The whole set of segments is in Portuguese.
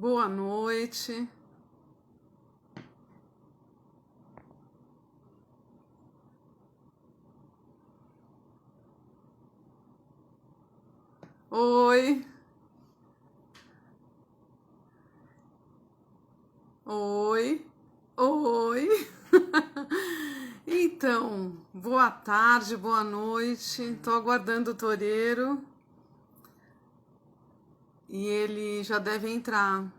Boa noite. Oi. Oi. Oi. Então, boa tarde, boa noite. Estou aguardando o toureiro e ele já deve entrar.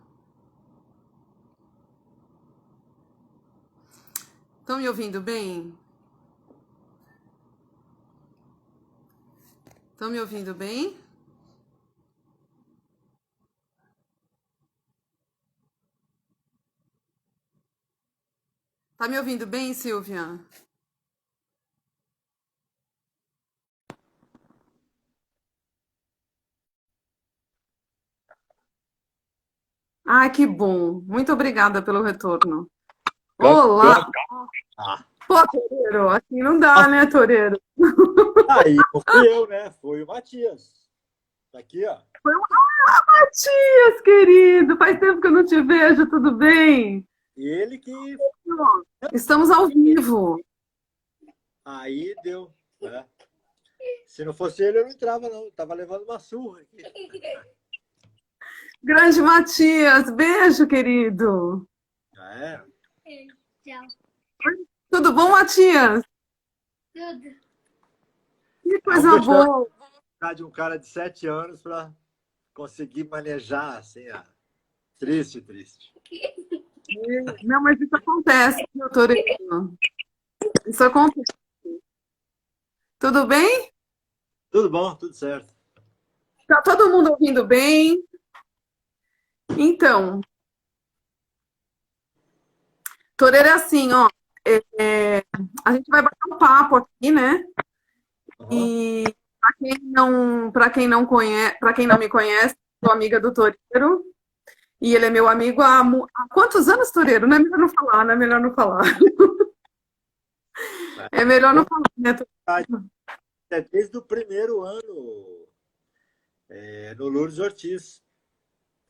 Estão me ouvindo bem? Estão me ouvindo bem? Tá me ouvindo bem, Silvia? Ah, que bom. Muito obrigada pelo retorno. Campeão. Olá. Ah, Pô, toureiro, assim não dá, né, toureiro? aí não fui eu, né? Foi o Matias. Tá aqui, ó. Matias, querido, faz tempo que eu não te vejo, tudo bem? Ele que. Estamos ao vivo. Aí deu. Né? Se não fosse ele, eu não entrava, não. Tava levando uma surra aqui. Grande Matias, beijo, querido. Já é. Tchau. Tudo bom, Matias? Tudo. Que É um coisa boa. vexame de um cara de 7 anos para conseguir manejar assim, ó. Triste, triste. Não, mas isso acontece, meu toureiro. Isso acontece. Tudo bem? Tudo bom, tudo certo. Tá todo mundo ouvindo bem? Então, toureiro é assim, ó. A gente vai bater um papo aqui, né? Uhum. E para quem não me conhece, sou amiga do toureiro. E ele é meu amigo há quantos anos, toureiro? Não é melhor não falar, não é melhor não falar. É melhor não falar, né, toureiro? É desde o primeiro ano no Lourdes Ortiz.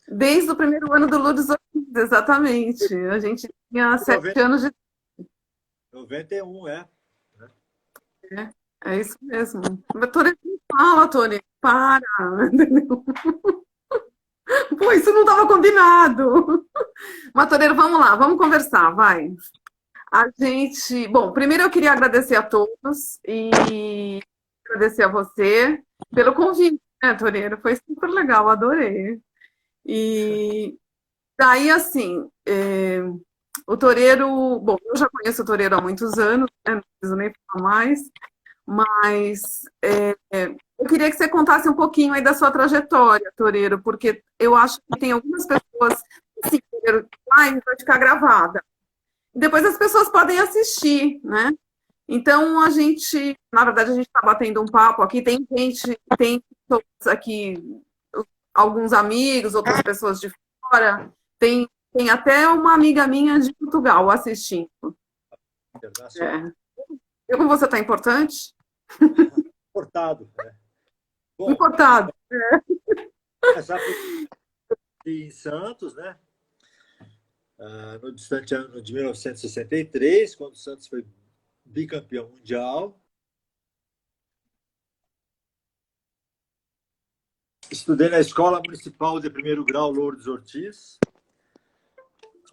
Desde o primeiro ano do Lourdes Ortiz, exatamente. A gente tinha 7 anos de 91, é. idade. É isso mesmo. Mas toureiro não fala, toureiro, para. Entendeu? Pô, isso não estava combinado. Mas, toureiro, vamos lá, vamos conversar, vai. A gente. Bom, primeiro eu queria agradecer a todos e agradecer a você pelo convite, né, Toreiro? Foi super legal, adorei. E daí, assim, o Toreiro. Bom, eu já conheço o Toreiro há muitos anos, né, não preciso nem falar mais, mas eu queria que você contasse um pouquinho aí da sua trajetória, Toreiro, porque eu acho que tem algumas pessoas. Assim, Toreiro, live vai ficar gravada. Depois as pessoas podem assistir, né? Então a gente, na verdade, a gente está batendo um papo aqui. Tem pessoas aqui, alguns amigos, outras pessoas de fora. Tem até uma amiga minha de Portugal assistindo. Internacional. É. Eu com você está importante? Importado, né? Bom, Importado. começar por em Santos, né? No distante ano de 1963, quando o Santos foi bicampeão mundial. Estudei na Escola Municipal de Primeiro Grau Lourdes Ortiz,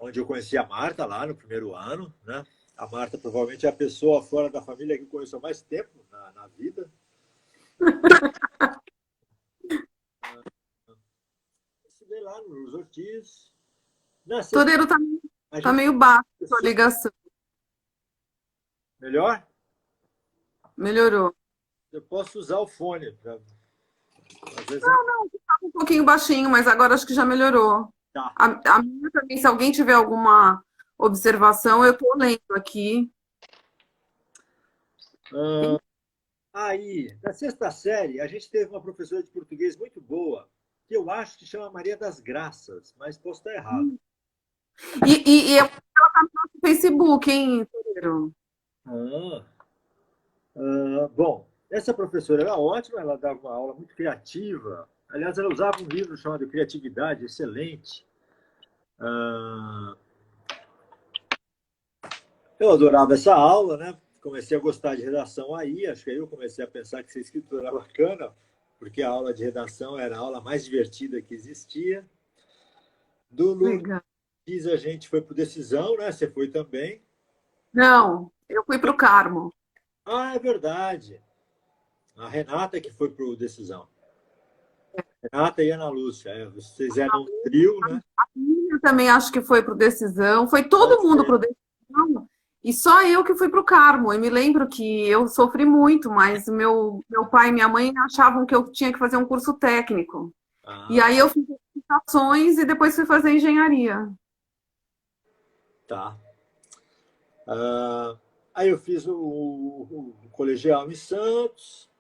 onde eu conheci a Marta lá no primeiro ano, né? A Marta provavelmente é a pessoa fora da família que eu conheço há mais tempo na vida. Estudei lá no Lourdes Ortiz. Na sexta, Toreiro a tá gente meio baixo a sua começou. ligação. Melhor? Melhorou. Eu posso usar o fone. Às vezes é. Um pouquinho baixinho, mas agora acho que já melhorou. Tá. A minha também, se alguém tiver alguma observação, eu estou lendo aqui. Aí, na sexta série, a gente teve uma professora de português muito boa, que eu acho que chama Maria das Graças, mas posso estar errado. Ela tá no nosso Facebook, hein, Toreiro? Ah, bom, essa professora era ótima, ela dava uma aula muito criativa. Aliás, ela usava um livro chamado Criatividade, excelente. Ah, eu adorava essa aula, né? Comecei a gostar de redação aí, acho que aí eu comecei a pensar que ser escritor era bacana, porque a aula de redação era a aula mais divertida que existia. Do Lourdes, Legal. a gente foi por decisão, né? Você foi também. Não, eu fui para o Carmo. Ah, é verdade. A Renata que foi por decisão. Renata e Ana Lúcia. Vocês eram um trio, né? Eu também acho que foi pro Decisão. Foi Pode todo mundo ser. pro Decisão. E só eu que fui pro Carmo. E me lembro que eu sofri muito, mas meu pai e minha mãe achavam que eu tinha que fazer um curso técnico. E aí Ah, eu fiz aplicações e depois fui fazer engenharia. tá. Ah, aí eu fiz o colegial em Santos.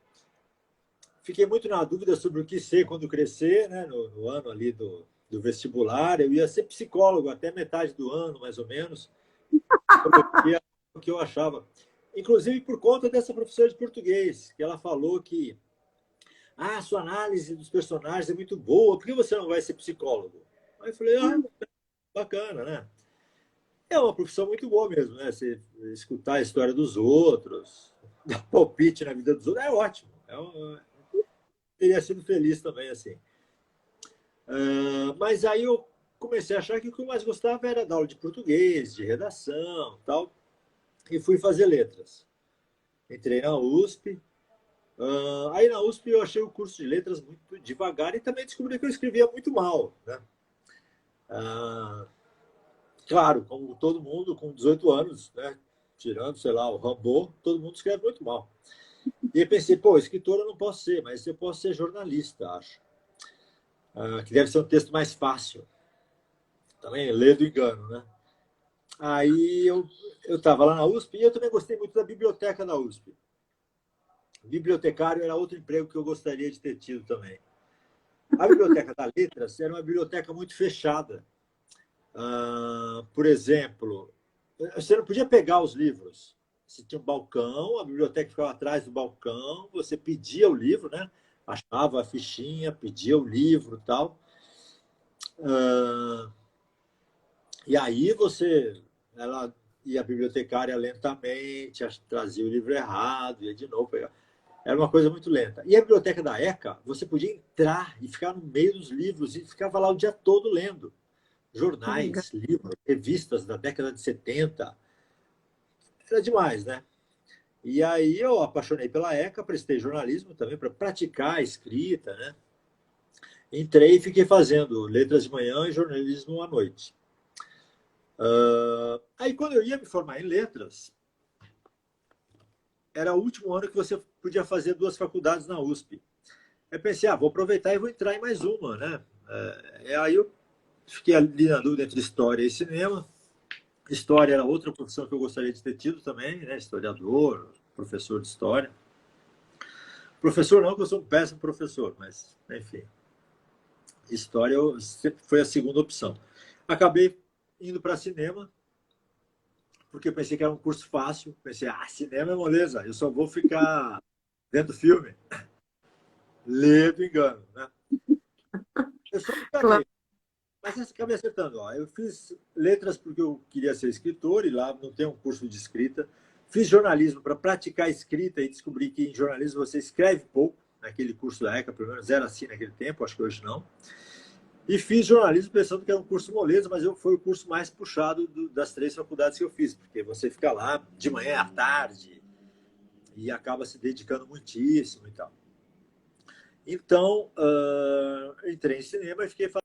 Fiquei muito na dúvida sobre o que ser quando crescer, né? No ano ali do vestibular. Eu ia ser psicólogo até metade do ano, mais ou menos. Psicologia, o que eu achava. Inclusive por conta dessa professora de português, que ela falou que sua análise dos personagens é muito boa, por que você não vai ser psicólogo? Aí eu falei, bacana, né? É uma profissão muito boa mesmo, né? Você escutar a história dos outros, dar palpite na vida dos outros, é ótimo. Teria sido feliz também, assim. Mas aí eu comecei a achar que o que eu mais gostava era da aula de português, de redação tal, e fui fazer letras. Entrei na USP. Aí na USP eu achei o curso de letras muito devagar e também descobri que eu escrevia muito mal, né? Claro, como todo mundo com 18 anos, né? Tirando, sei lá, o Rambo, todo mundo escreve muito mal. E aí pensei, pô, escritor eu não posso ser, mas eu posso ser jornalista, acho. Que deve ser um texto mais fácil. Também lê do engano, né? Aí eu estava lá na USP e eu também gostei muito da biblioteca da USP. Bibliotecário era outro emprego que eu gostaria de ter tido também. A Biblioteca da Letras era uma biblioteca muito fechada. Por exemplo, você não podia pegar os livros. Você tinha um balcão, a biblioteca ficava atrás do balcão, você pedia o livro, né? Achava a fichinha, pedia o livro e tal. E aí ela ia a bibliotecária lentamente, trazia o livro errado, ia de novo pegar. Era uma coisa muito lenta. E a biblioteca da ECA, você podia entrar e ficar no meio dos livros e ficava lá o dia todo lendo. Que legal. Jornais, livros, revistas da década de 70. Era demais, né? E aí eu apaixonei pela ECA, prestei jornalismo também para praticar a escrita, né? Entrei e fiquei fazendo letras de manhã e jornalismo à noite. Aí quando eu ia me formar em letras, era o último ano que você podia fazer 2 faculdades na USP. Aí pensei, vou aproveitar e vou entrar em mais uma, né? Aí eu fiquei ali na dúvida entre história e cinema. História era outra profissão que eu gostaria de ter tido também, né? Historiador, professor de história. Professor não, porque eu sou um péssimo professor, mas enfim. História foi a segunda opção. Acabei indo para cinema, porque eu pensei que era um curso fácil. Pensei, cinema é moleza, eu só vou ficar vendo filme. Ledo engano, né? Eu só me Claro. enganei. Mas acabei acertando. Eu fiz letras porque eu queria ser escritor e lá não tem um curso de escrita. Fiz jornalismo para praticar escrita e descobri que em jornalismo você escreve pouco. Naquele curso da ECA, pelo menos era assim naquele tempo, acho que hoje não. E fiz jornalismo pensando que era um curso moleza, mas foi o curso mais puxado das 3 faculdades que eu fiz, porque você fica lá de manhã à tarde e acaba se dedicando muitíssimo e tal. Então, entrei em cinema e fiquei fazendo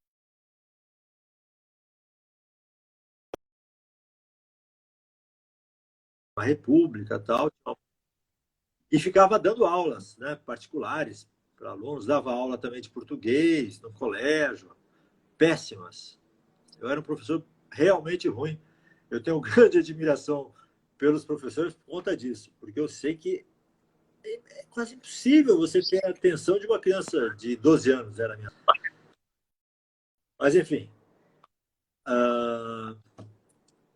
uma república e tal. E ficava dando aulas, né, particulares para alunos, dava aula também de português no colégio, péssimas. Eu era um professor realmente ruim. Eu tenho grande admiração pelos professores por conta disso, porque eu sei que é quase impossível você ter a atenção de uma criança de 12 anos, era a minha. Mas, enfim.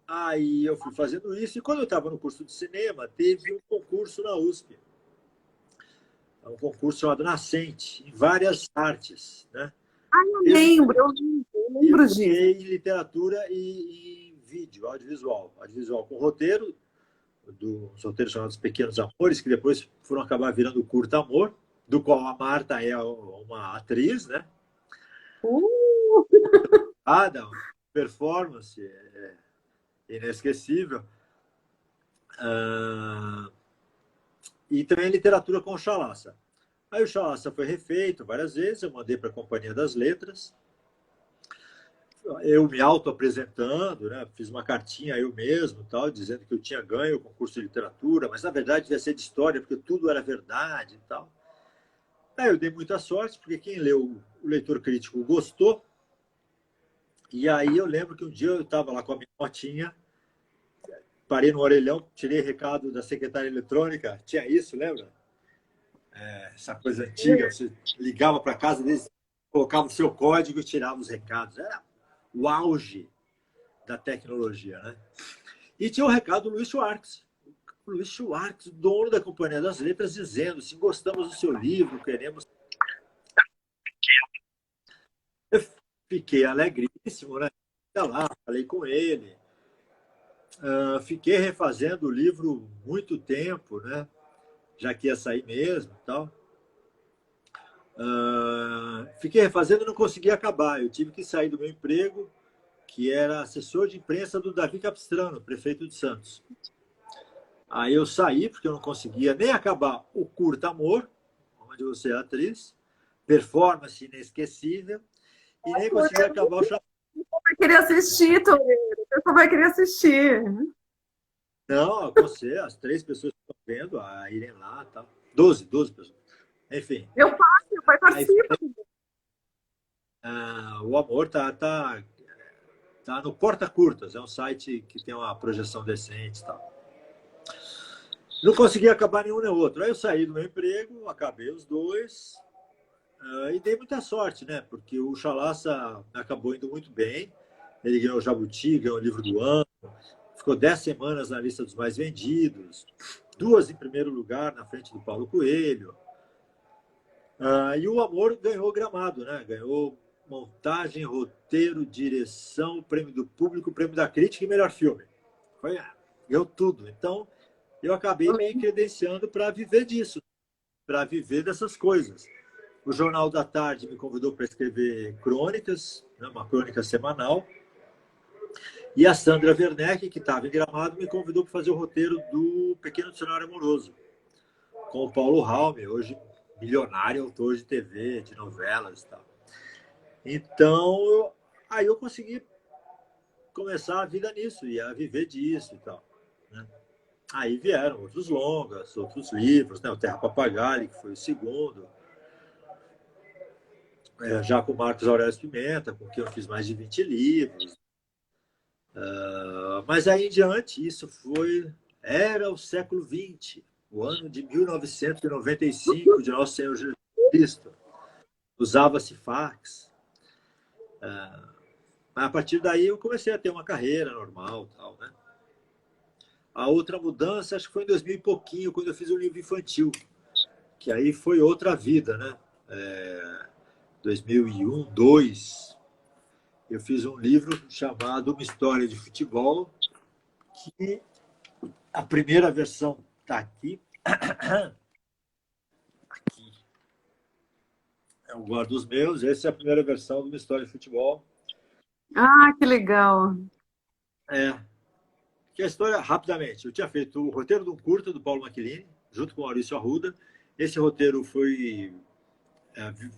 Aí eu fui fazendo isso, e quando eu estava no curso de cinema, teve um concurso na USP. Um concurso chamado Nascente, em várias artes, né? Eu Eu, lembro, eu lembro. E eu lembro disso. fiquei em literatura e vídeo, audiovisual. Audiovisual com roteiro, dos roteiros chamados Pequenos Amores, que depois foram acabar virando Curta Amor, do qual a Marta é uma atriz, né? Uh, Uma performance inesquecível. E também literatura com o Chalaça. Aí o Chalaça foi refeito várias vezes, eu mandei para a Companhia das Letras, eu me auto-apresentando, né? Fiz uma cartinha eu mesmo, tal, dizendo que eu tinha ganho o concurso de literatura, mas na verdade devia ser de história, porque tudo era verdade e tal. Aí eu dei muita sorte, porque quem leu, o leitor crítico, gostou. E aí eu lembro que um dia eu estava lá com a minha motinha, parei no orelhão, tirei recado da secretária eletrônica, tinha isso, lembra? Essa coisa antiga, você ligava para casa deles, colocava o seu código e tirava os recados. Era o auge da tecnologia, né? E tinha o recado do Luiz Schwartz. O Luiz Schwartz, dono da Companhia das Letras, dizendo assim, gostamos do seu livro, queremos... Eu fiquei alegríssimo, né? Fui lá, falei com ele. Fiquei refazendo o livro muito tempo, né? Já que ia sair mesmo e tal. Fiquei refazendo e não consegui acabar. Eu tive que sair do meu emprego, que era assessor de imprensa do Davi Capistrano, prefeito de Santos. Aí eu saí, porque eu não conseguia nem acabar o Curta Amor, onde você é atriz, performance inesquecível, e nem conseguia acabar o Chapéu. vai querer assistir, Toreiro. O pessoal vai querer assistir. Não, você, as 3 pessoas que estão vendo, a irem lá, tá? 12 pessoas. Enfim. Eu faço, meu pai Aí, participa. o Amor tá no Porta Curtas, é um site que tem uma projeção decente e tal. Não consegui acabar nenhum nem outro. Aí eu saí do meu emprego, acabei os 2 e dei muita sorte, né? Porque o Chalaça acabou indo muito bem. Ele ganhou o Jabuti, ganhou o livro do ano, ficou 10 semanas na lista dos mais vendidos, 2 em primeiro lugar na frente do Paulo Coelho. E o Amor ganhou o Gramado, né? Ganhou montagem, roteiro, direção, prêmio do público, prêmio da crítica e melhor filme. Ganhou tudo. Então, eu acabei me credenciando para viver disso, para viver dessas coisas. O Jornal da Tarde me convidou para escrever crônicas, né, uma crônica semanal. E a Sandra Werneck, que estava em Gramado, me convidou para fazer o roteiro do Pequeno Dicionário Amoroso, com o Paulo Raume, hoje milionário autor de TV, de novelas e tal. Então, aí eu consegui começar a vida nisso, e a viver disso e tal, né? Aí vieram outros longas, outros livros, né? O Terra Papagaio, que foi o segundo. Já com o Marcos Aurélio Pimenta, com quem eu fiz mais de 20 livros. Mas aí em diante, era o século XX, o ano de 1995, de Nosso Senhor Jesus Cristo. Usava-se fax. Mas a partir daí eu comecei a ter uma carreira normal, tal, né? A outra mudança, acho que foi em 2000 e pouquinho, quando eu fiz um livro infantil, que aí foi outra vida, né? 2001, 2002, eu fiz um livro chamado Uma História de Futebol, que a primeira versão está aqui. Aqui. Eu guardo os meus, essa é a primeira versão de Uma História de Futebol. Ah, que legal. Que a história, rapidamente, eu tinha feito o roteiro de um curta do Paulo Macchilini, junto com o Maurício Arruda. Esse roteiro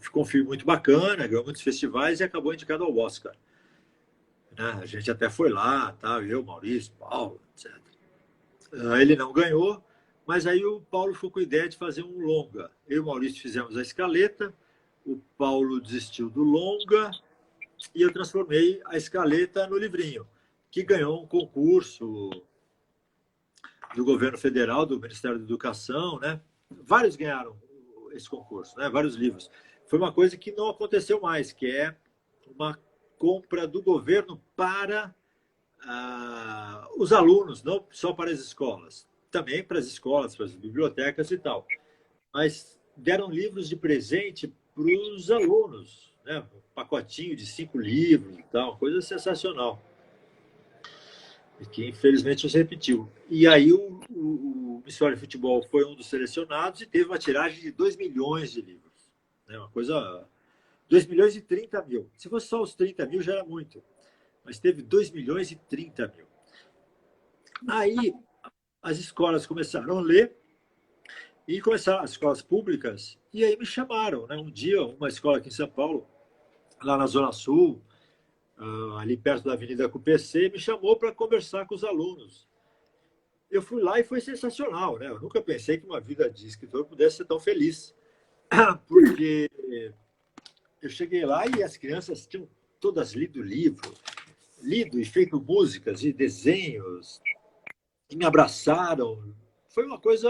ficou um filme muito bacana, ganhou muitos festivais e acabou indicado ao Oscar. Né? A gente até foi lá, tá? Eu, Maurício, Paulo, etc. Ele não ganhou, mas aí o Paulo ficou com a ideia de fazer um longa. Eu e o Maurício fizemos a escaleta, o Paulo desistiu do longa e eu transformei a escaleta no livrinho, que ganhou um concurso do governo federal, do Ministério da Educação, né? Vários ganharam esse concurso, né? Vários livros. Foi uma coisa que não aconteceu mais, que é uma compra do governo para os alunos, não só para as escolas, também para as escolas, para as bibliotecas e tal. Mas deram livros de presente para os alunos, né? pacotinho de 5 livros e tal, uma coisa sensacional. E que infelizmente não se repetiu. E aí o História de Futebol foi um dos selecionados e teve uma tiragem de 2 milhões de livros. Né? Uma coisa... 2 milhões e 30 mil. Se fosse só os 30 mil já era muito. Mas teve 2 milhões e 30 mil. Aí as escolas começaram a ler e começaram as escolas públicas e aí me chamaram, né? Um dia, uma escola aqui em São Paulo, lá na Zona Sul, ali perto da Avenida CUPC, me chamou para conversar com os alunos. Eu fui lá e foi sensacional, né? Eu nunca pensei que uma vida de escritor pudesse ser tão feliz. Porque eu cheguei lá e as crianças tinham todas lido o livro, lido e feito músicas e desenhos, e me abraçaram. Foi uma coisa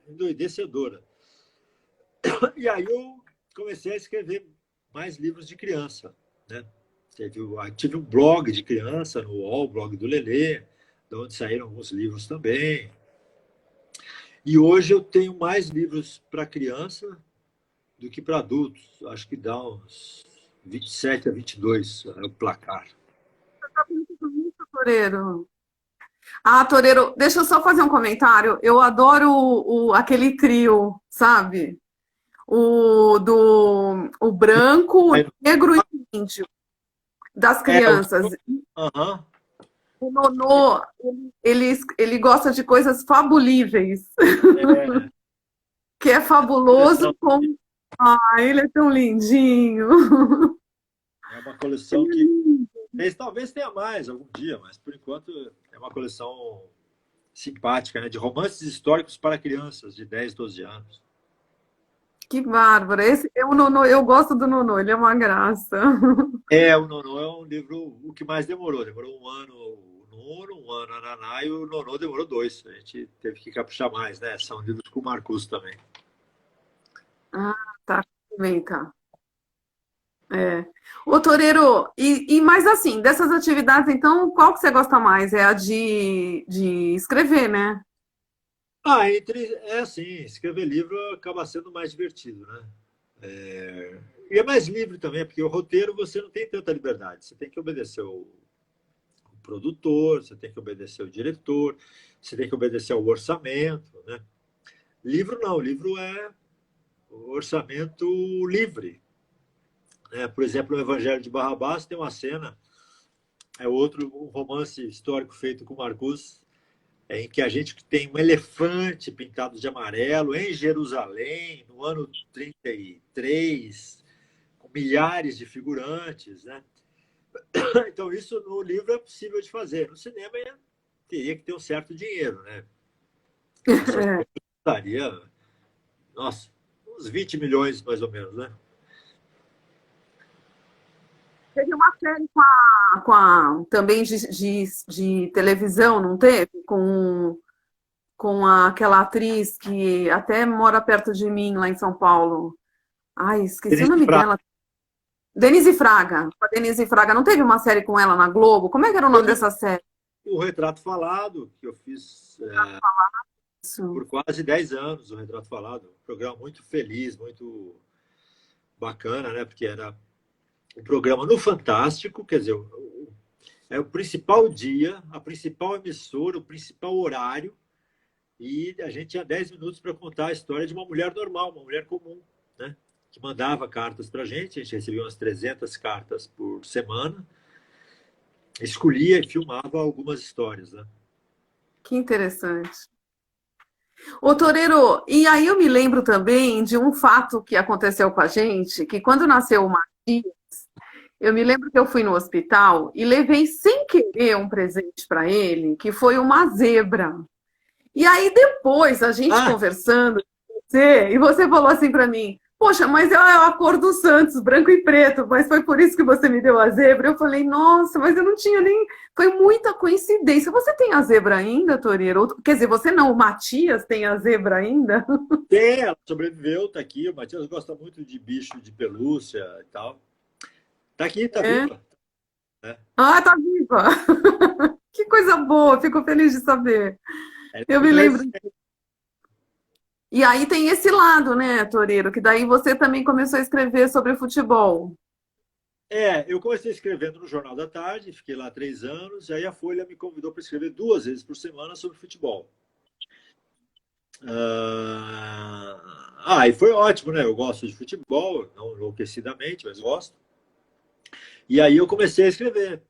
endoidecedora. E aí eu comecei a escrever mais livros de criança, né? Tive um blog de criança no UOL, o blog do Lelê, de onde saíram alguns livros também. E hoje eu tenho mais livros para criança do que para adultos. Acho que dá uns 27 a 22 o placar. Toreiro. Ah, Toreiro, deixa eu só fazer um comentário. Eu adoro aquele trio, sabe? O branco, o negro e o índio das crianças. Uhum. O Nonô, ele gosta de coisas fabulíveis. Que é fabuloso com... Ah, ele é tão lindinho. É uma coleção que talvez tenha mais algum dia, mas por enquanto é uma coleção simpática, né? De romances históricos para crianças de 10, 12 anos. Que bárbaro. Esse é o Nonô, eu gosto do Nonô, ele é uma graça. O Nonô é um livro o que mais demorou. Demorou um ano o Nono, um ano a Naná, e o Nonô demorou 2. A gente teve que caprichar mais, né? São livros com o Marcus também. Ah, tá. Bem, tá. Ô, Toreiro, mas assim, dessas atividades, então, qual que você gosta mais? É a de escrever, né? Assim, escrever livro acaba sendo mais divertido, né? E é mais livre também, porque o roteiro você não tem tanta liberdade. Você tem que obedecer o produtor, você tem que obedecer o diretor, você tem que obedecer ao orçamento, né? Livro não, livro é orçamento livre. Por exemplo, o Evangelho de Barrabás tem uma cena, um romance histórico feito com Marcus, em que a gente tem um elefante pintado de amarelo em Jerusalém, no ano 33, com milhares de figurantes, né? Então, isso no livro é possível de fazer. No cinema, teria que ter um certo dinheiro, né? Daria, nossa, uns 20 milhões, mais ou menos, né? Teve uma série também de televisão, não teve? Com aquela atriz que até mora perto de mim, lá em São Paulo. Ai, esqueci o nome dela. Denise Fraga. A Denise Fraga. Não teve uma série com ela na Globo? Como é que era o nome dessa série? O Retrato Falado, que eu fiz por quase 10 anos, o Retrato Falado. Um programa muito feliz, muito bacana, né? Porque era um programa no Fantástico, quer dizer, é o principal dia, a principal emissora, o principal horário, e a gente tinha 10 minutos para contar a história de uma mulher normal, uma mulher comum, né? Que mandava cartas para a gente recebia umas 300 cartas por semana, escolhia e filmava algumas histórias, né? Que interessante. Ô, Toreiro, e aí eu me lembro também de um fato que aconteceu com a gente, que quando nasceu o Matias, eu me lembro que eu fui no hospital e levei sem querer um presente para ele, que foi uma zebra. E aí depois, a gente conversando com você, e você falou assim para mim, poxa, mas é a cor do Santos, branco e preto, mas foi por isso que você me deu a zebra? Eu falei, nossa, mas eu não tinha nem... Foi muita coincidência. Você tem a zebra ainda, Toreiro? Quer dizer, você não, o Matias tem a zebra ainda? Tem, ela sobreviveu, tá aqui. O Matias gosta muito de bicho, de pelúcia e tal. Tá aqui, tá viva. Ah, tá viva! Que coisa boa, fico feliz de saber. Eu me lembro. E aí tem esse lado, né, Toreiro? Que daí você também começou a escrever sobre futebol. Eu comecei escrevendo no Jornal da Tarde, fiquei lá 3 anos, e aí a Folha me convidou para escrever 2 vezes por semana sobre futebol. E foi ótimo, né? Eu gosto de futebol, não enlouquecidamente, mas gosto. E aí eu comecei a escrever,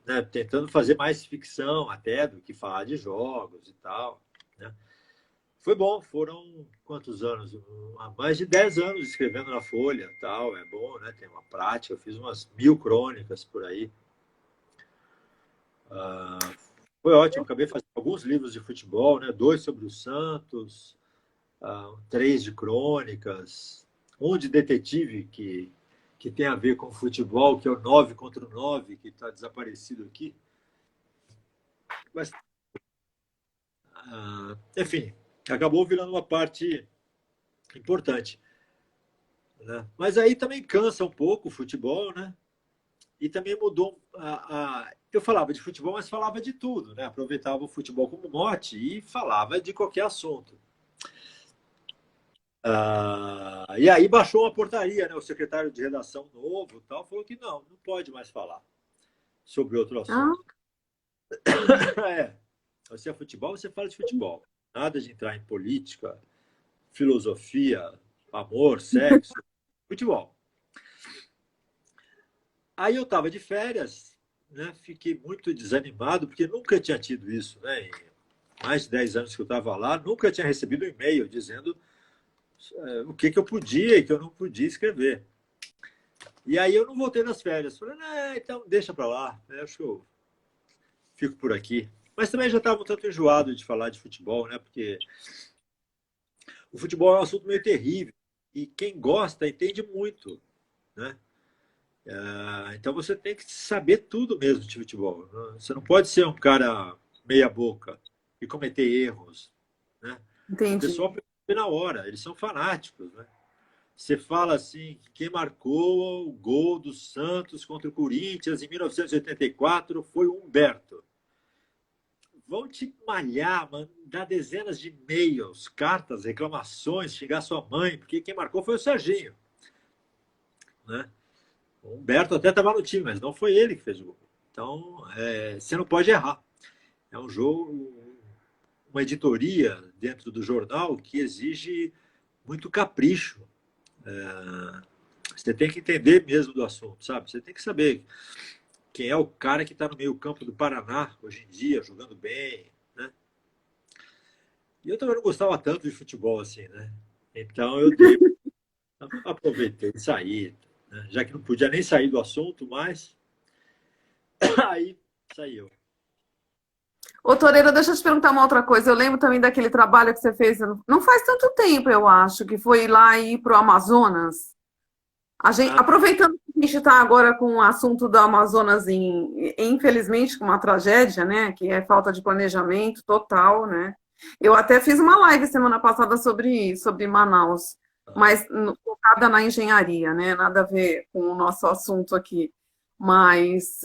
né? Tentando fazer mais ficção até do que falar de jogos e tal, né? Foi bom, foram quantos anos? Mais de 10 anos escrevendo na Folha, tal, é bom, né? Tem uma prática, eu fiz umas 1000 crônicas por aí. Foi ótimo, acabei fazendo alguns livros de futebol, né? 2 sobre o Santos, 3 de crônicas, um de detetive que tem a ver com futebol, que é o 9 contra o 9, que está desaparecido aqui. Mas, enfim, acabou virando uma parte importante, né? Mas aí também cansa um pouco o futebol, né? E também mudou eu falava de futebol, mas falava de tudo, né? Aproveitava o futebol como mote e falava de qualquer assunto. E aí baixou uma portaria, né? O secretário de redação novo tal falou que não pode mais falar sobre outro Ah, assunto. Você é futebol, você fala de futebol. Nada de entrar em política, filosofia, amor, sexo, futebol. Aí eu estava de férias, né? Fiquei muito desanimado, porque nunca tinha tido isso, né? Em mais de 10 anos que eu estava lá, nunca tinha recebido um e-mail dizendo o que eu podia e que eu não podia escrever. E aí eu não voltei nas férias. Falei, então deixa para lá. Acho que eu fico por aqui. Mas também já estava um tanto enjoado de falar de futebol, né? Porque o futebol é um assunto meio terrível. E quem gosta entende muito, né? Então você tem que saber tudo mesmo de futebol. Você não pode ser um cara meia boca e cometer erros, né? O entendi. pessoal percebe na hora, eles são fanáticos, né? Você fala assim, quem marcou o gol do Santos contra o Corinthians em 1984 foi o Humberto. Vão te malhar, mandar dezenas de e-mails, cartas, reclamações, xingar sua mãe, porque quem marcou foi o Serginho, né? O Humberto até estava no time, mas não foi ele que fez o gol. Então, você não pode errar. É um jogo, uma editoria dentro do jornal que exige muito capricho. Você tem que entender mesmo do assunto, sabe? Você tem que saber quem é o cara que está no meio campo do Paraná hoje em dia, jogando bem, né? E eu também não gostava tanto de futebol assim, né? Então aproveitei e saí, né? Já que não podia nem sair do assunto, mas aí saiu. Ô, Toreira, deixa eu te perguntar uma outra coisa. Eu lembro também daquele trabalho que você fez, não faz tanto tempo, eu acho, que foi ir lá e ir para o Amazonas. Ah, Aproveitando que a gente está agora com o assunto do Amazonas, infelizmente, com uma tragédia, né? Que é falta de planejamento total, né? Eu até fiz uma live semana passada sobre Manaus, mas focada na engenharia, né? Nada a ver com o nosso assunto aqui. Mas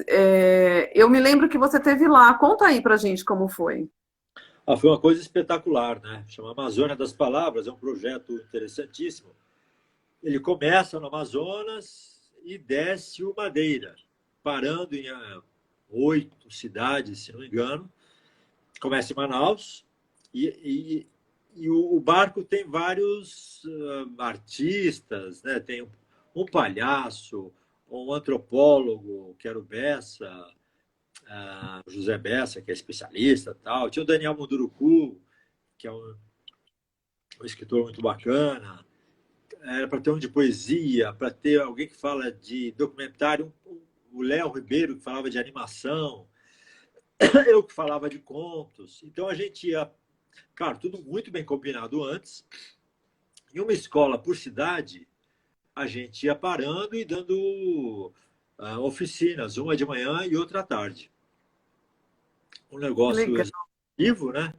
eu me lembro que você teve lá. Conta aí pra gente como foi. foi uma coisa espetacular, né? Chama Amazônia das Palavras, é um projeto interessantíssimo. Ele começa no Amazonas e desce o Madeira, parando em 8 cidades, se não me engano. Começa em Manaus e o barco tem vários artistas, né? Tem um palhaço, um antropólogo, que era o Bessa, José Bessa, que é especialista, tal. Tinha o Daniel Munduruku, que é um escritor muito bacana. Era para ter um de poesia, para ter alguém que fala de documentário, o Léo Ribeiro, que falava de animação, eu que falava de contos. Então a gente ia, claro, tudo muito bem combinado antes. Em uma escola por cidade, a gente ia parando e dando oficinas, uma de manhã e outra à tarde. Um negócio Legal. executivo, né?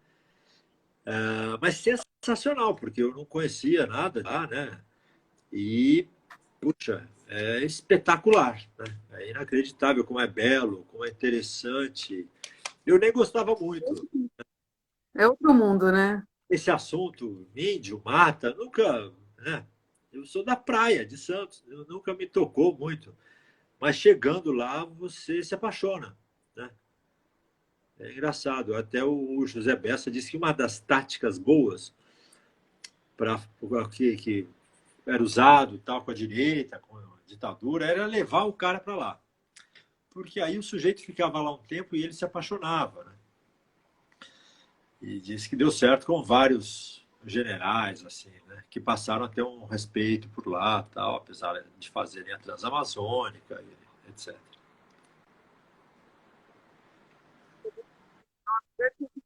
Mas sensacional, porque eu não conhecia nada lá, né? E, puxa, é espetacular, né? É inacreditável como é belo, como é interessante. Eu nem gostava muito. É outro mundo, né? Esse assunto, índio, mata, nunca, né? Eu sou da praia, de Santos, eu nunca me tocou muito. Mas chegando lá, você se apaixona, né? É engraçado. Até o José Bessa disse que uma das táticas boas para que era usado tal com a direita, com a ditadura, era levar o cara para lá. Porque aí o sujeito ficava lá um tempo e ele se apaixonava, né? E disse que deu certo com vários generais, assim, né? Que passaram a ter um respeito por lá, tal, apesar de fazerem a Transamazônica, etc.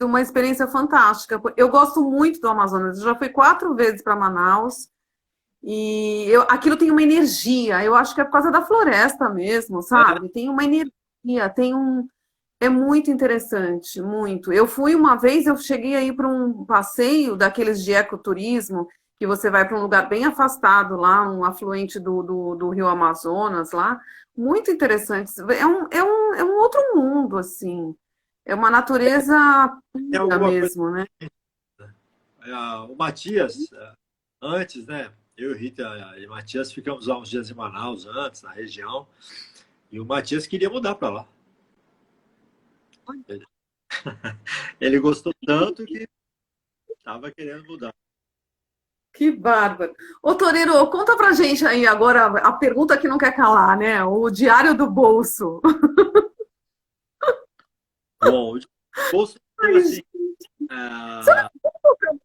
Uma experiência fantástica. Eu gosto muito do Amazonas. Eu já fui 4 vezes para Manaus e aquilo tem uma energia. Eu acho que é por causa da floresta mesmo, sabe? Tem uma energia, é muito interessante, muito. Eu fui uma vez, eu cheguei aí para um passeio daqueles de ecoturismo, que você vai para um lugar bem afastado lá, um afluente do Rio Amazonas lá. Muito interessante. É um outro mundo, assim. É uma natureza Tem pura alguma coisa. mesmo, né? O Matias, antes, né? Eu e Rita e Matias ficamos lá uns dias em Manaus antes, na região, e o Matias queria mudar para lá. Ele gostou tanto que estava querendo mudar. Que bárbaro. Ô, Toreiro, conta pra gente aí agora a pergunta que não quer calar, né? O diário do bolso. Bom, o bolso Ai, assim,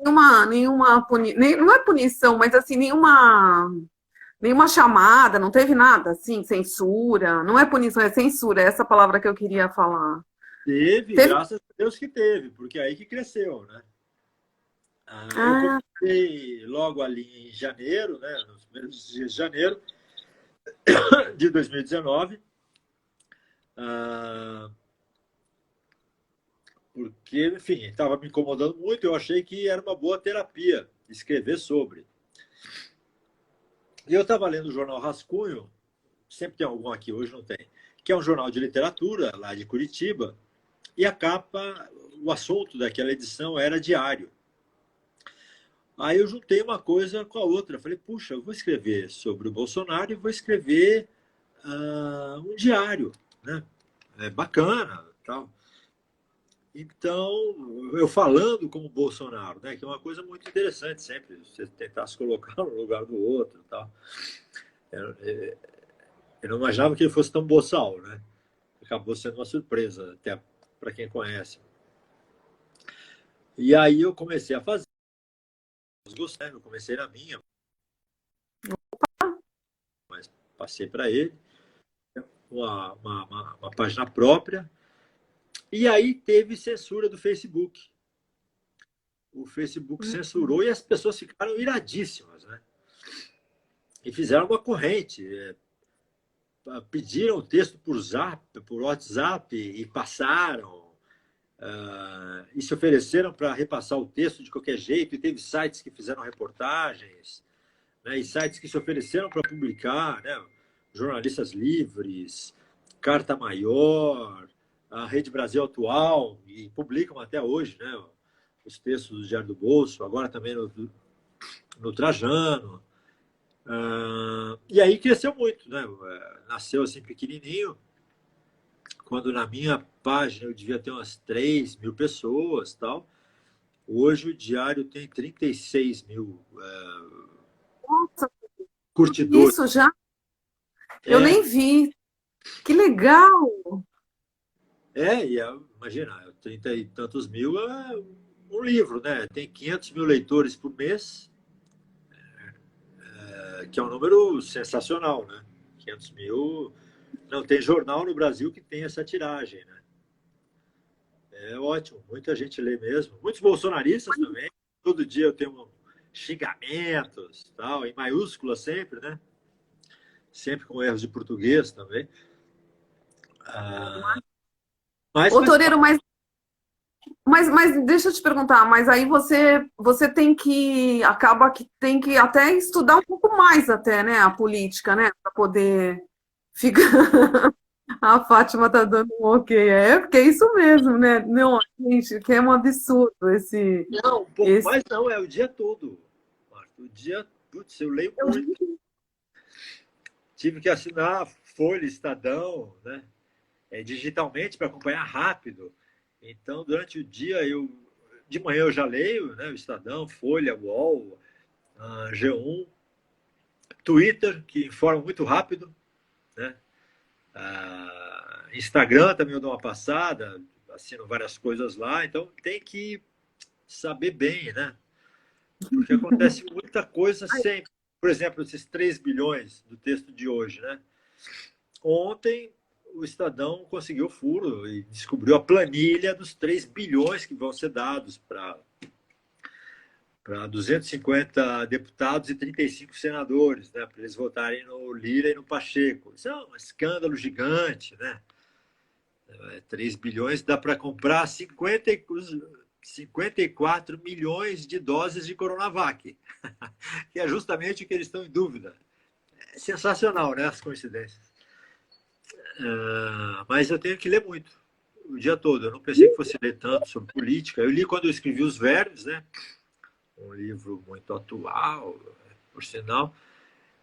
não é punição, mas assim, nenhuma chamada, não teve nada, assim, censura. Não é punição, é censura, é essa palavra que eu queria falar. teve, Teve. graças a Deus que teve, porque é aí que cresceu, né? Eu Ah, comecei logo ali em janeiro, né? Nos primeiros dias de janeiro de 2019, porque, enfim, estava me incomodando muito. Eu achei que era uma boa terapia escrever sobre. E eu estava lendo o jornal Rascunho, sempre tem algum aqui, hoje não tem, que é um jornal de literatura lá de Curitiba, e a capa, o assunto daquela edição era diário. Aí eu juntei uma coisa com a outra. Falei, puxa, eu vou escrever sobre o Bolsonaro e vou escrever um diário, né? É bacana, tal. Então, eu falando como Bolsonaro, né? Que é uma coisa muito interessante sempre, você tentar se colocar no lugar do outro, tal. Eu não imaginava que ele fosse tão boçal, né? Acabou sendo uma surpresa até para quem conhece. E aí eu comecei a fazer, gostei, eu comecei na minha, mas passei para ele uma página própria. E aí teve censura do Facebook. O Facebook censurou e as pessoas ficaram iradíssimas, né? E fizeram uma corrente. Pediram o texto por Zap, por WhatsApp e passaram. E se ofereceram para repassar o texto de qualquer jeito. E teve sites que fizeram reportagens, né? E sites que se ofereceram para publicar, né? Jornalistas Livres, Carta Maior, a Rede Brasil Atual, e publicam até hoje, né? Os textos do Diário do Bolso, agora também no Trajano. E aí cresceu muito, né? Nasceu assim pequenininho, quando na minha página eu devia ter umas 3 mil pessoas, tal. Hoje o diário tem 36 mil nossa, curtidores. isso já? Eu É, nem vi. Que legal! imagina, 30 e tantos mil é um livro, né? Tem 500 mil leitores por mês, que é um número sensacional, né? 500 mil. Não tem jornal no Brasil que tenha essa tiragem, né? É ótimo, muita gente lê mesmo. Muitos bolsonaristas também. Todo dia eu tenho xingamentos, tal, em maiúscula sempre, né? Sempre com erros de português também. Mas Ô, faz Toreiro, parte. mas deixa eu te perguntar, mas aí você tem que, acaba que tem que até estudar um pouco mais até, né, a política, né, para poder ficar. A Fátima tá dando um ok, porque é isso mesmo, né? Não, gente, que é um absurdo esse, Não, um pouco esse. mais não, é o dia todo, Marco. O dia, putz, eu leio Eu muito. digo, Tive que assinar Folha, Estadão, né? Digitalmente para acompanhar rápido. Então, durante o dia, de manhã eu já leio, né? O Estadão, Folha, UOL, G1, Twitter, que informa muito rápido, né? Instagram também eu dou uma passada, assino várias coisas lá, então tem que saber bem, né? Porque acontece muita coisa sempre. Por exemplo, esses 3 bilhões do texto de hoje, né? Ontem o Estadão conseguiu furo e descobriu a planilha dos 3 bilhões que vão ser dados para 250 deputados e 35 senadores, né, para eles votarem no Lira e no Pacheco. Isso é um escândalo gigante, né? 3 bilhões dá para comprar 54 milhões de doses de Coronavac, que é justamente o que eles estão em dúvida. É sensacional, né, as coincidências. Mas eu tenho que ler muito, o dia todo. Eu não pensei que fosse ler tanto sobre política. Eu li quando eu escrevi Os Verdes, né? Um livro muito atual, por sinal.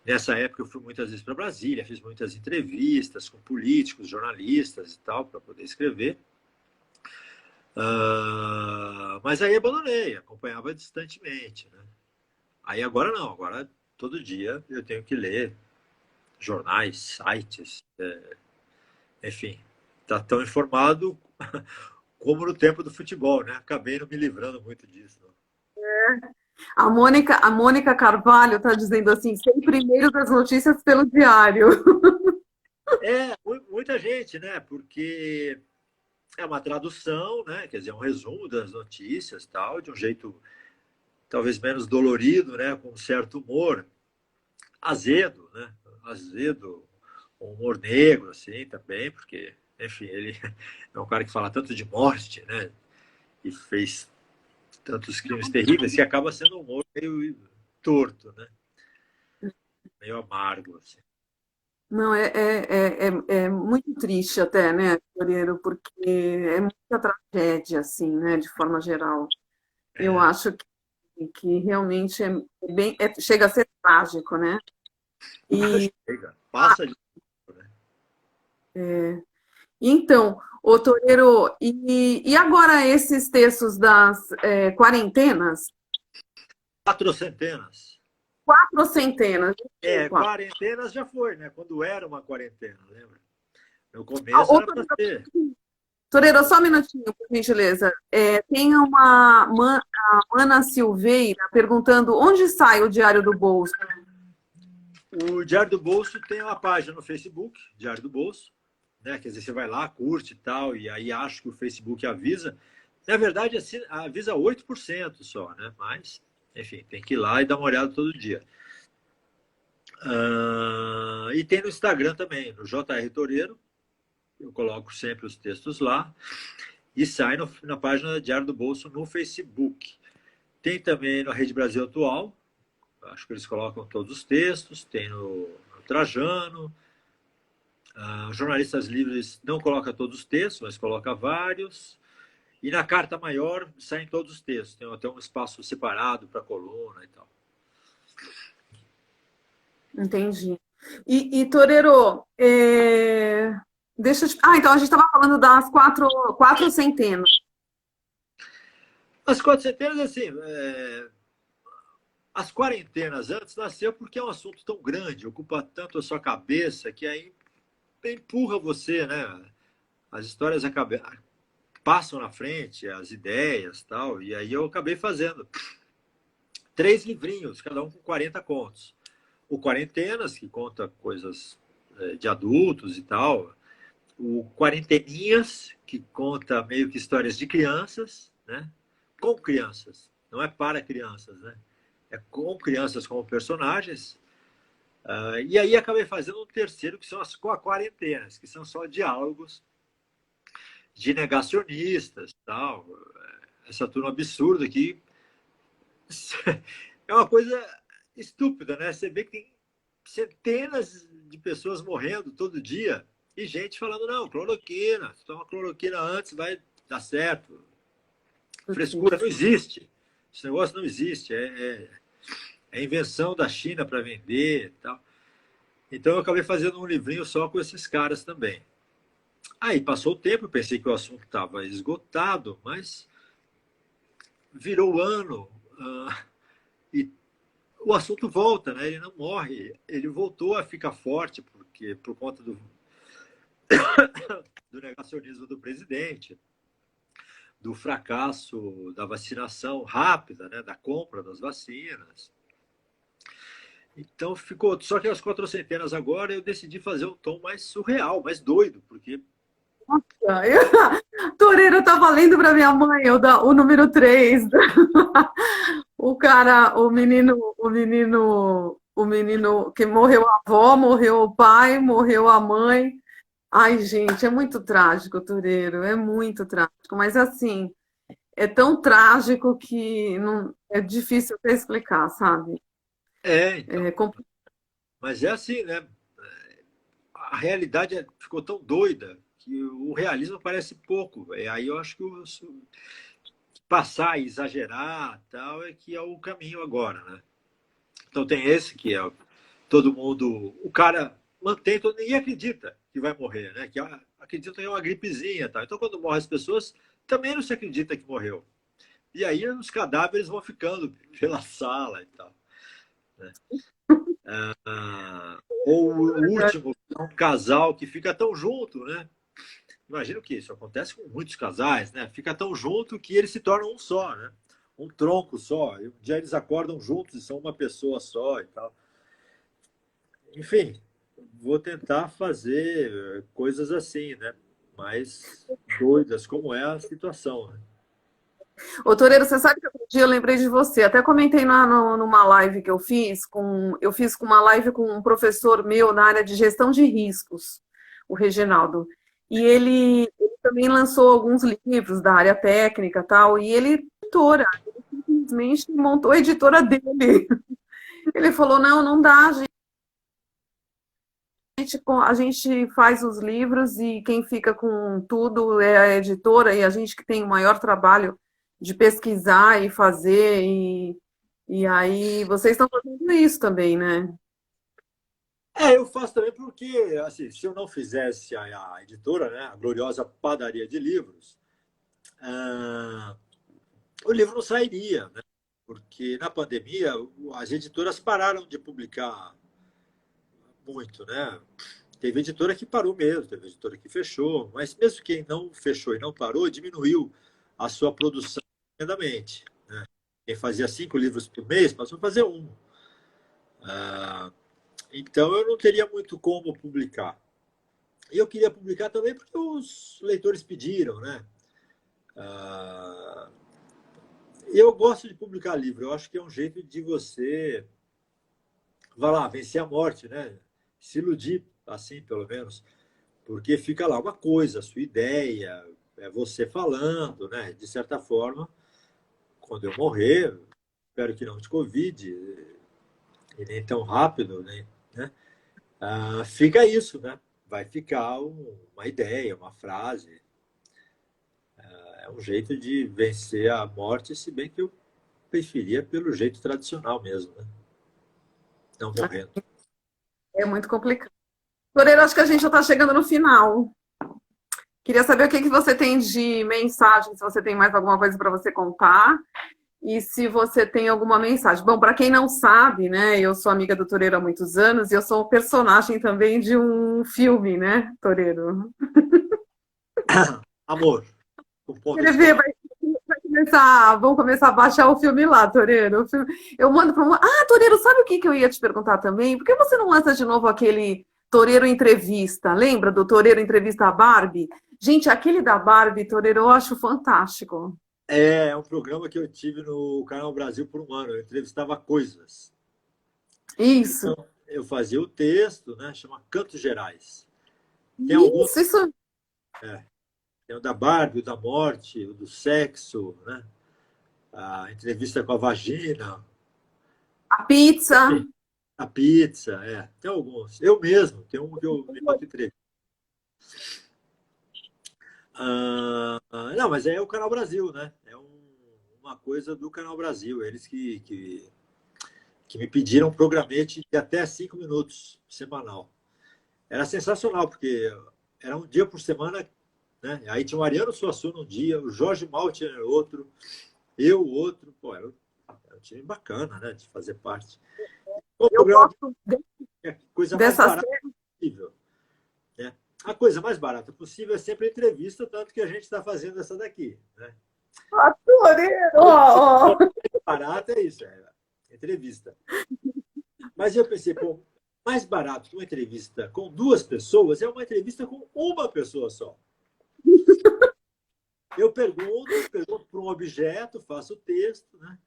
Nessa época eu fui muitas vezes para Brasília, fiz muitas entrevistas com políticos, jornalistas e tal, para poder escrever. Mas aí abandonei, acompanhava distantemente, né? Aí agora não, agora todo dia eu tenho que ler jornais, sites, enfim, tá tão informado como no tempo do futebol, né? Acabei não me livrando muito disso. Não. a Mônica Carvalho está dizendo assim, sei primeiro das notícias pelo diário. Muita gente, né? Porque é uma tradução, né? Quer dizer, é um resumo das notícias, tal, de um jeito talvez menos dolorido, né? Com um certo humor, azedo, né? Azedo, um humor negro, assim, também, porque, enfim, ele é um cara que fala tanto de morte, né? E fez tantos crimes terríveis que acaba sendo um humor meio torto, né? Meio amargo, assim. Não, é muito triste até, né, Loureiro, porque é muita tragédia, assim, né, de forma geral. Eu É, acho que realmente chega a ser trágico, né? E chega, passa de. Né? então, ô Toreiro, e agora esses textos das quarentenas? Quatro centenas. Quatro centenas, desculpa. Quarentenas já foi, né? Quando era uma quarentena, lembra? No Ah, começo ô, era para ser. Toreiro, só um minutinho, por gentileza. Tem a Ana Silveira perguntando onde sai o Diário do Bolso. O Diário do Bolso tem uma página no Facebook, Diário do Bolso, né? Quer dizer, você vai lá, curte e tal, e aí acho que o Facebook avisa. Na verdade, assim, avisa 8% só, né? Mas, enfim, tem que ir lá e dar uma olhada todo dia. E tem no Instagram também, no JR Toreiro. Eu coloco sempre os textos lá. E sai na página Diário do Bolso no Facebook. Tem também na Rede Brasil Atual. Acho que eles colocam todos os textos. Tem no Trajano. Jornalistas Livres não coloca todos os textos, mas coloca vários. E na Carta Maior saem todos os textos. Tem até um espaço separado para coluna e tal. Entendi. Toreiro, deixa eu te... então a gente estava falando das quatro centenas. As 400, assim, as quarentenas antes nasceu porque é um assunto tão grande, ocupa tanto a sua cabeça, que aí empurra você, né? As histórias passam na frente, as ideias tal, e aí eu acabei fazendo 3 livrinhos, cada um com 40 contos. O Quarentenas, que conta coisas de adultos e tal. O Quarenteninhas, que conta meio que histórias de crianças, né? Com crianças, não é para crianças, né? É com crianças como personagens. E aí acabei fazendo um terceiro, que são as quarentenas, que são só diálogos de negacionistas, tal. Essa turma absurda aqui. É uma coisa estúpida, né? Você vê que tem centenas de pessoas morrendo todo dia e gente falando, não, cloroquina, se toma cloroquina antes vai dar certo. Frescura não existe. Esse negócio não existe. É invenção da China para vender e tal. Então eu acabei fazendo um livrinho só com esses caras também. Aí passou o tempo, eu pensei que o assunto estava esgotado, mas virou o ano, e o assunto volta, né? Ele não morre. Ele voltou a ficar forte porque por conta do negacionismo do presidente, do fracasso da vacinação rápida, né? Da compra das vacinas. Então ficou. Só que as 400 agora eu decidi fazer um tom mais surreal, mais doido, porque Toreiro, eu tava lendo pra minha mãe o número 3. O cara, o menino que morreu a avó, morreu o pai, morreu a mãe. Ai, gente, é muito trágico, Toreiro, é muito trágico. Mas assim, é tão trágico que não, é difícil até explicar, sabe? então. É Mas é assim, né? A realidade ficou tão doida que o realismo parece pouco. Aí eu acho que passar e exagerar tal é que é o caminho agora, né? Então tem esse que é todo mundo, o cara mantém, ninguém acredita que vai morrer, né? Que acredita que é uma gripezinha, tal. Então quando morrem as pessoas, também não se acredita que morreu. E aí os cadáveres vão ficando pela sala e tal. Né? Ou o último, um casal que fica tão junto, né? Imagino que isso acontece com muitos casais, né? Fica tão junto que eles se tornam um só, né? Um tronco só. E um dia eles acordam juntos e são uma pessoa só e tal. Enfim, vou tentar fazer coisas assim, né? Mais doidas, como é a situação, né? Ô, Toreiro, você sabe que outro dia eu lembrei de você. Até comentei numa live que eu fiz com uma live com um professor meu na área de gestão de riscos, o Reginaldo. E ele também lançou alguns livros da área técnica e tal, e ele é editora, ele simplesmente montou a editora dele. Ele falou, não, não dá, a gente faz os livros e quem fica com tudo é a editora e a gente que tem o maior trabalho de pesquisar e fazer e aí vocês estão fazendo isso também, né? Eu faço também porque, assim, se eu não fizesse a editora, né, a gloriosa Padaria de Livros, ah, o livro não sairia, né? Porque na pandemia as editoras pararam de publicar muito, né? Teve editora que parou mesmo, teve editora que fechou, mas mesmo quem não fechou e não parou, diminuiu a sua produção tremendamente. Né? Quem fazia 5 livros por mês passou a fazer um. Então eu não teria muito como publicar. E eu queria publicar também porque os leitores pediram, né? Eu gosto de publicar livro, eu acho que é um jeito de você, vai lá, vencer a morte, né? Se iludir, assim, pelo menos. Porque fica lá uma coisa, a sua ideia, é você falando, né? De certa forma, quando eu morrer, espero que não de Covid, e nem tão rápido, né? Fica isso, né? Vai ficar uma ideia, uma frase. É um jeito de vencer a morte, se bem que eu preferia pelo jeito tradicional mesmo, né? Não morrendo. É muito complicado. Toreiro, acho que a gente já está chegando no final. Queria saber o que que você tem de mensagem, se você tem mais alguma coisa para você contar. E se você tem alguma mensagem. Bom, para quem não sabe, né, eu sou amiga do Toreiro há muitos anos e eu sou personagem também de um filme, né, Toreiro? Amor, com ponto de Escrever, exclamação. vamos começar a baixar o filme lá, Toreiro. Eu mando para uma. Ah, Toreiro, sabe o que que eu ia te perguntar também? Por que você não lança de novo aquele Toreiro Entrevista? Lembra do Toreiro Entrevista à Barbie? Gente, aquele da Barbie, Toreiro, eu acho fantástico. É um programa que eu tive no Canal Brasil por um ano. Eu entrevistava coisas. Isso, Então, eu fazia o texto, né? Chama Cantos Gerais. Tem alguns, isso. tem o da Barbie, o da morte, o do sexo, né? A entrevista com a vagina, A pizza. enfim, a pizza, tem alguns. Eu mesmo, tem um que eu me auto-entrevisto. Não, mas é o Canal Brasil, né? Uma coisa do Canal Brasil, eles que que me pediram um programete de até 5 minutos semanal. Era sensacional, porque era um dia por semana, né? Aí tinha o Ariano Suassuna um dia, o Jorge Malti era outro, eu outro. Pô, era um time bacana, né, de fazer parte. O Eu programa gosto é a coisa mais dessa barata possível, né? A coisa mais barata possível é sempre a entrevista, tanto que a gente está fazendo essa daqui, né? Toreiro! Ó, ó. Barata é isso, é entrevista. Mas eu pensei, pô, mais barato que uma entrevista com 2 pessoas é uma entrevista com uma pessoa só. Eu pergunto para um objeto, faço o texto, né?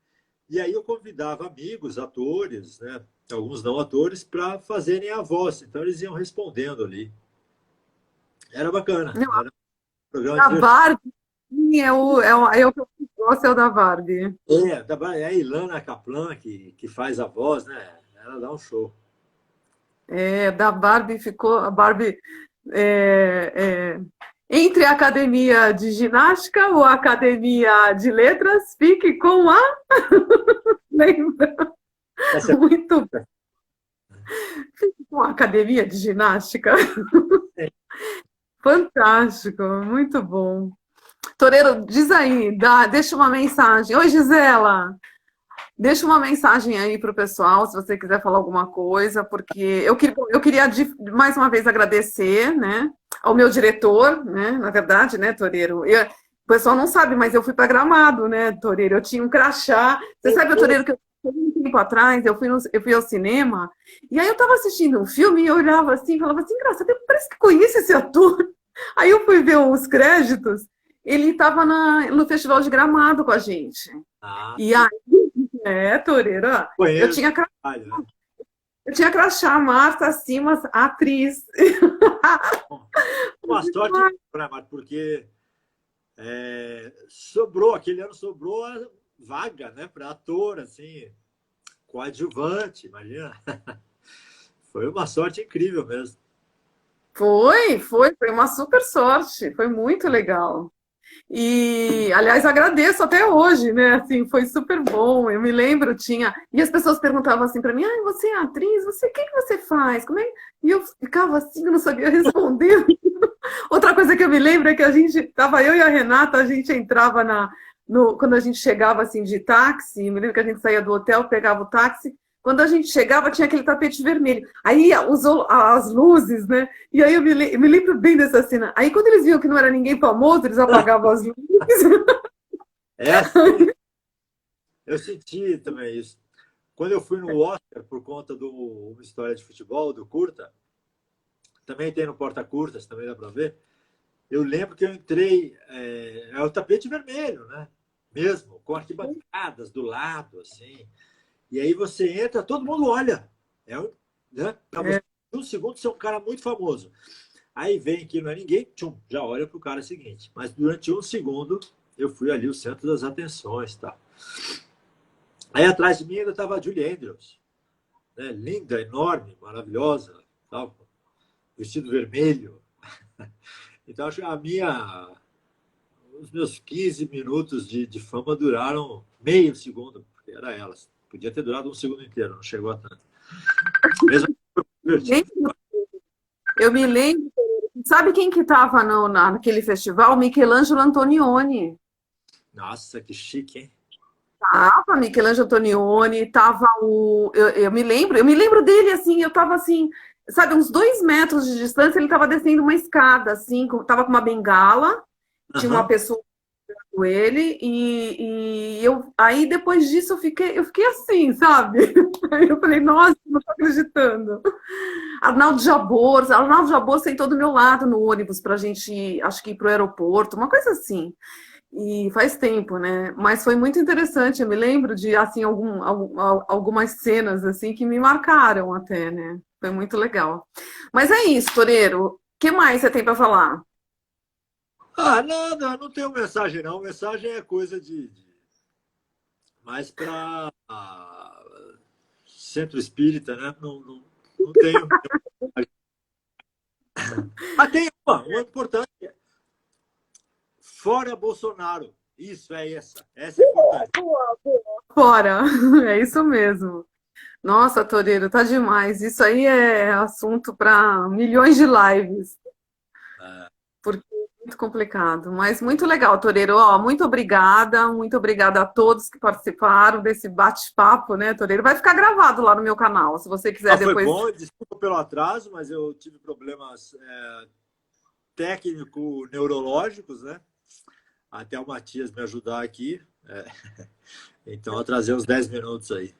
E aí eu convidava amigos, atores, né? Alguns não atores, para fazerem a voz. Então eles iam respondendo ali. Era bacana. Não, Era um programa a divertido. Barbie sim, é o que eu gosto, é o da Barbie. É a Ilana Kaplan que faz a voz, né? Ela dá um show. É, da Barbie ficou. A Barbie. é, é, entre a academia de ginástica ou a academia de letras, fique com a. Lembra? Essa é Muito com a academia de ginástica. Fantástico, muito bom. Toreiro, diz aí, deixa uma mensagem. Oi, Gisela. Deixa uma mensagem aí para o pessoal, se você quiser falar alguma coisa, porque eu queria mais uma vez agradecer, né, ao meu diretor, né, na verdade, né, Toreiro. O pessoal não sabe, mas eu fui para Gramado, né, Toreiro. Eu tinha um crachá. Você sabe, Toreiro, que um tempo atrás eu fui ao cinema e aí eu estava assistindo um filme e eu olhava assim, e falava assim, engraçado, parece que conheço esse ator. Aí eu fui ver os créditos, ele estava no Festival de Gramado com a gente. Ah, E aí Toreira. Eu conheço. tinha, Olha, né? eu tinha crachá, Marta Simas, atriz. Uma sorte, né, Marco? Porque aquele ano sobrou a vaga, né, para ator, assim, coadjuvante, imagina. Foi uma sorte incrível mesmo. Foi uma super sorte, foi muito legal. E, aliás, agradeço até hoje, né? Assim, foi super bom. Eu me lembro, tinha. E as pessoas perguntavam assim para mim: ah, você é atriz? O que que você faz? Como é? E eu ficava assim, eu não sabia responder. Outra coisa que eu me lembro é que a gente, tava eu e a Renata, a gente entrava quando a gente chegava assim de táxi, me lembro que a gente saía do hotel, pegava o táxi, quando a gente chegava tinha aquele tapete vermelho, aí usou as luzes, né? E aí eu me lembro bem dessa cena. Aí quando eles viam que não era ninguém famoso, eles apagavam as luzes. Essa eu senti também isso. Quando eu fui no Oscar por conta do Uma História de Futebol, do Curta, também tem no Porta Curtas, também dá para ver. Eu lembro que eu entrei, é o tapete vermelho, né? Mesmo, com arquibancadas do lado, assim. E aí você entra, todo mundo olha. Né? Para você, em um segundo, ser um cara muito famoso. Aí vem que não é ninguém, tchum, já olha para o cara seguinte. Mas durante um segundo, eu fui ali o centro das atenções. Tá? Aí atrás de mim ainda estava a Julie Andrews. Né? Linda, enorme, maravilhosa. Tal, vestido vermelho. Então, acho que os meus 15 minutos de fama duraram meio segundo, porque era elas. Podia ter durado um segundo inteiro, não chegou a tanto. Mesmo divertido. Eu me lembro, sabe quem que estava naquele festival? Michelangelo Antonioni. Nossa, que chique, hein? Tava Michelangelo Antonioni, tava eu me lembro dele assim, eu tava assim, sabe, uns 2 metros de distância, ele tava descendo uma escada, assim, tava com uma bengala, tinha uma Aham. pessoa com ele, aí depois disso eu fiquei assim, sabe? Aí eu falei, nossa, não tô acreditando. Arnaldo Jabor sentou do meu lado no ônibus pra gente, acho que ir pro aeroporto, uma coisa assim. E faz tempo, né? Mas foi muito interessante. Eu me lembro de assim algumas cenas assim que me marcaram até, né? Foi muito legal. Mas é isso, Toreiro. O que mais você tem para falar? Ah, nada, não tenho mensagem, não. Mensagem é coisa mais para centro espírita, né? Não tenho. Mas tem uma importante. Fora Bolsonaro. Isso é essa. Essa é importante. Fora. É isso mesmo. Nossa, Toreiro, tá demais. Isso aí é assunto para milhões de lives, É. porque é muito complicado. Mas muito legal, Toreiro. Ó, muito obrigada a todos que participaram desse bate-papo, né, Toreiro? Vai ficar gravado lá no meu canal, se você quiser Ah, foi depois. bom, desculpa pelo atraso, mas eu tive problemas técnico-neurológicos, né? Até o Matias me ajudar aqui. Então, eu atrasei uns 10 minutos aí.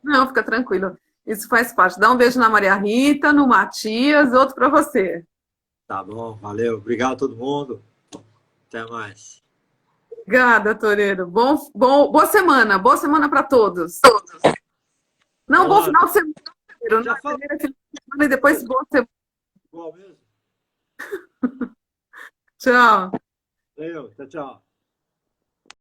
Não, fica tranquilo. Isso faz parte. Dá um beijo na Maria Rita, no Matias, outro para você. Tá bom, valeu. Obrigado a todo mundo. Até mais. Obrigada, Toreiro. Boa semana. Boa semana para todos. Não, bom Falando. final de semana, Toreiro. Já Não, falou primeiro final de semana e depois boa semana. igual mesmo? Tchau. Valeu, tchau, tchau.